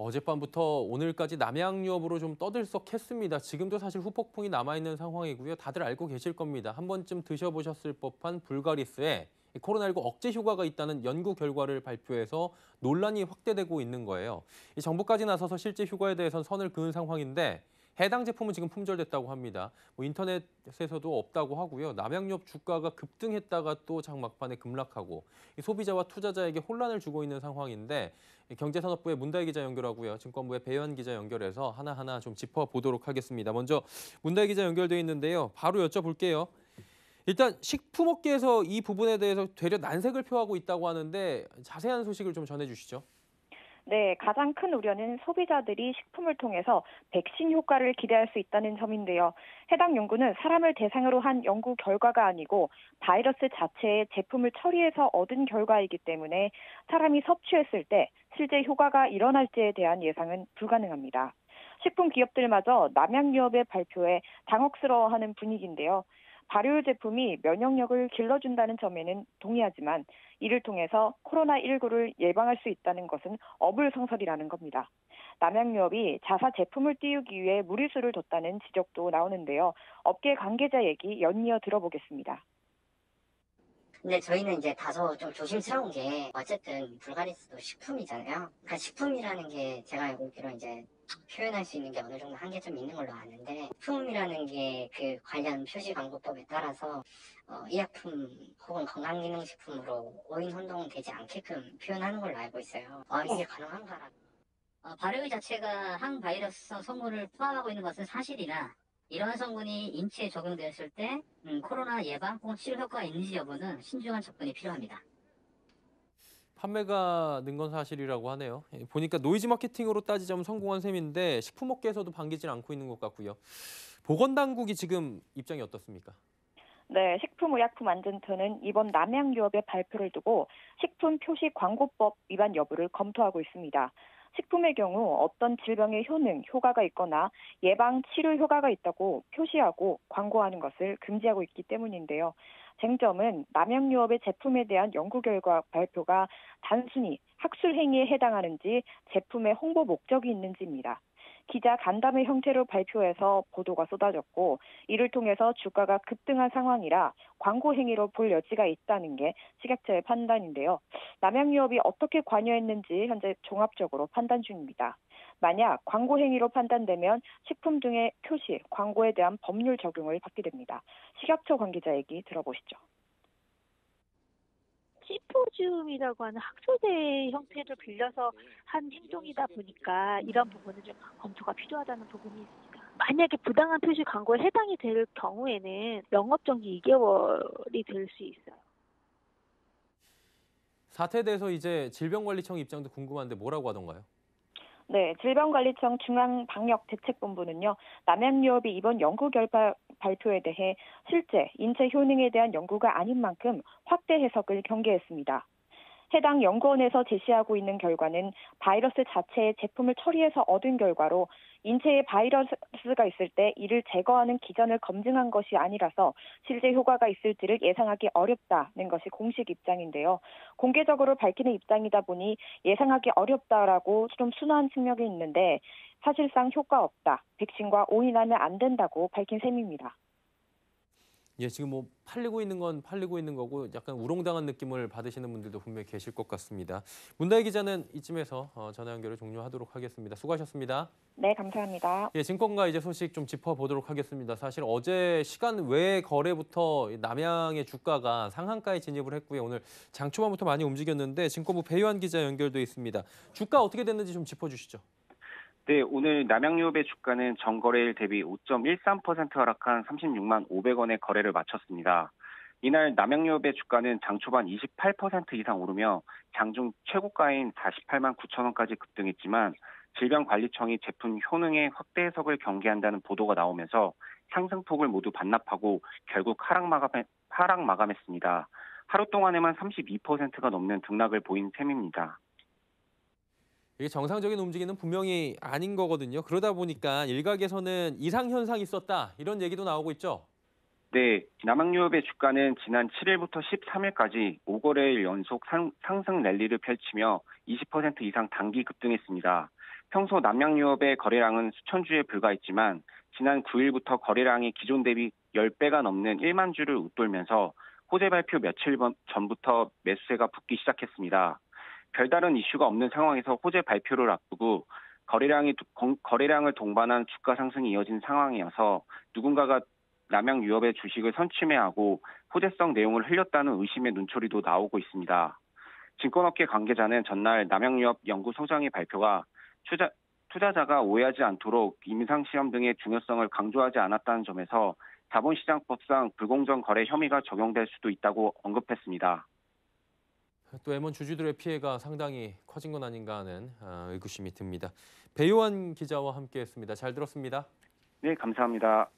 어젯밤부터 오늘까지 남양유업으로 좀 떠들썩했습니다. 지금도 사실 후폭풍이 남아있는 상황이고요. 다들 알고 계실 겁니다. 한 번쯤 드셔보셨을 법한 불가리스에 코로나19 억제 효과가 있다는 연구 결과를 발표해서 논란이 확대되고 있는 거예요. 이 정부까지 나서서 실제 효과에 대해선 선을 그은 상황인데 해당 제품은 지금 품절됐다고 합니다. 인터넷에서도 없다고 하고요. 남양유업 주가가 급등했다가 또 장막판에 급락하고 소비자와 투자자에게 혼란을 주고 있는 상황인데 경제산업부의 문다희 기자 연결하고요. 증권부의 배현 기자 연결해서 하나하나 좀 짚어보도록 하겠습니다. 먼저 문다희 기자 연결돼 있는데요. 바로 여쭤볼게요. 일단 식품업계에서 이 부분에 대해서 되려 난색을 표하고 있다고 하는데 자세한 소식을 좀 전해주시죠. 네, 가장 큰 우려는 소비자들이 식품을 통해서 백신 효과를 기대할 수 있다는 점인데요. 해당 연구는 사람을 대상으로 한 연구 결과가 아니고 바이러스 자체의 제품을 처리해서 얻은 결과이기 때문에 사람이 섭취했을 때 실제 효과가 일어날지에 대한 예상은 불가능합니다. 식품 기업들마저 남양유업의 발표에 당혹스러워하는 분위기인데요. 발효 제품이 면역력을 길러준다는 점에는 동의하지만 이를 통해서 코로나19를 예방할 수 있다는 것은 어불성설이라는 겁니다. 남양유업이 자사 제품을 띄우기 위해 무리수를 뒀다는 지적도 나오는데요. 업계 관계자 얘기 연이어 들어보겠습니다. 근데 저희는 이제 다소 좀 조심스러운 게 어쨌든 불가리스도 식품이잖아요. 그러니까 식품이라는 게 제가 알고 있기로 이제 표현할 수 있는 게 어느 정도 한계점이 있는 걸로 아는데 식품이라는 게 그 관련 표시 광고법에 따라서 의약품 혹은 건강기능식품으로 오인 혼동되지 않게끔 표현하는 걸로 알고 있어요. 이게 가능한가? 발효 자체가 항바이러스성 성분을 포함하고 있는 것은 사실이나 이러한 성분이 인체에 적용되었을 때 코로나 예방 혹은 치료 효과가 있는지 여부는 신중한 접근이 필요합니다. 판매가 는 건 사실이라고 하네요. 보니까 노이즈 마케팅으로 따지자면 성공한 셈인데 식품업계에서도 반기질 않고 있는 것 같고요. 보건당국이 지금 입장이 어떻습니까? 네, 식품의약품안전처는 이번 남양유업의 발표를 두고 식품 표시 광고법 위반 여부를 검토하고 있습니다. 식품의 경우 어떤 질병의 효능, 효과가 있거나 예방, 치료 효과가 있다고 표시하고 광고하는 것을 금지하고 있기 때문인데요. 쟁점은 남양유업의 제품에 대한 연구 결과 발표가 단순히 학술 행위에 해당하는지 제품의 홍보 목적이 있는지입니다. 기자 간담회 형태로 발표해서 보도가 쏟아졌고 이를 통해서 주가가 급등한 상황이라 광고 행위로 볼 여지가 있다는 게 식약처의 판단인데요. 남양유업이 어떻게 관여했는지 현재 종합적으로 판단 중입니다. 만약 광고 행위로 판단되면 식품 등의 표시, 광고에 대한 법률 적용을 받게 됩니다. 식약처 관계자 얘기 들어보시죠. 심포지움이라고 하는 학술대 형태를 빌려서 한 행동이다 보니까 이런 부분은 좀 검토가 필요하다는 부분이 있습니다. 만약에 부당한 표시 광고에 해당이 될 경우에는 영업정지 2개월이 될 수 있어요. 사태에 대해서 이제 질병관리청 입장도 궁금한데 뭐라고 하던가요? 네, 질병관리청 중앙방역대책본부는요, 남양유업이 이번 연구 결과 발표에 대해 실제 인체 효능에 대한 연구가 아닌 만큼 확대 해석을 경계했습니다. 해당 연구원에서 제시하고 있는 결과는 바이러스 자체의 제품을 처리해서 얻은 결과로 인체에 바이러스가 있을 때 이를 제거하는 기전을 검증한 것이 아니라서 실제 효과가 있을지를 예상하기 어렵다는 것이 공식 입장인데요. 공개적으로 밝히는 입장이다 보니 예상하기 어렵다라고 좀 순화한 측면이 있는데 사실상 효과 없다, 백신과 오인하면 안 된다고 밝힌 셈입니다. 예, 지금 뭐 팔리고 있는 건 팔리고 있는 거고 약간 우롱당한 느낌을 받으시는 분들도 분명히 계실 것 같습니다. 문다희 기자는 이쯤에서 전화 연결을 종료하도록 하겠습니다. 수고하셨습니다. 네, 감사합니다. 예, 증권가 이제 소식 좀 짚어보도록 하겠습니다. 사실 어제 시간 외 거래부터 남양의 주가가 상한가에 진입을 했고요. 오늘 장 초반부터 많이 움직였는데 증권부 배요한 기자 연결돼 있습니다. 주가 어떻게 됐는지 좀 짚어주시죠. 네, 오늘 남양유업의 주가는 전거래일 대비 5.13% 하락한 36만 500원의 거래를 마쳤습니다. 이날 남양유업의 주가는 장 초반 28% 이상 오르며 장중 최고가인 48만 9천 원까지 급등했지만 질병관리청이 제품 효능의 확대 해석을 경계한다는 보도가 나오면서 상승폭을 모두 반납하고 결국 하락 마감했습니다. 하루 동안에만 32%가 넘는 등락을 보인 셈입니다. 이게 정상적인 움직임은 분명히 아닌 거거든요. 그러다 보니까 일각에서는 이상 현상이 있었다 이런 얘기도 나오고 있죠. 네, 남양유업의 주가는 지난 7일부터 13일까지 5거래일 연속 상승 랠리를 펼치며 20% 이상 단기 급등했습니다. 평소 남양유업의 거래량은 수천 주에 불과했지만 지난 9일부터 거래량이 기존 대비 10배가 넘는 1만 주를 웃돌면서 호재 발표 며칠 전부터 매수세가 붙기 시작했습니다. 별다른 이슈가 없는 상황에서 호재 발표를 앞두고 거래량을 동반한 주가 상승이 이어진 상황이어서 누군가가 남양유업의 주식을 선취매하고 호재성 내용을 흘렸다는 의심의 눈초리도 나오고 있습니다. 증권업계 관계자는 전날 남양유업 연구소장의 발표가 투자자가 오해하지 않도록 임상시험 등의 중요성을 강조하지 않았다는 점에서 자본시장법상 불공정 거래 혐의가 적용될 수도 있다고 언급했습니다. 또 M1 주주들의 피해가 상당히 커진 건 아닌가 하는 의구심이 듭니다. 배요한 기자와 함께했습니다. 잘 들었습니다. 네, 감사합니다.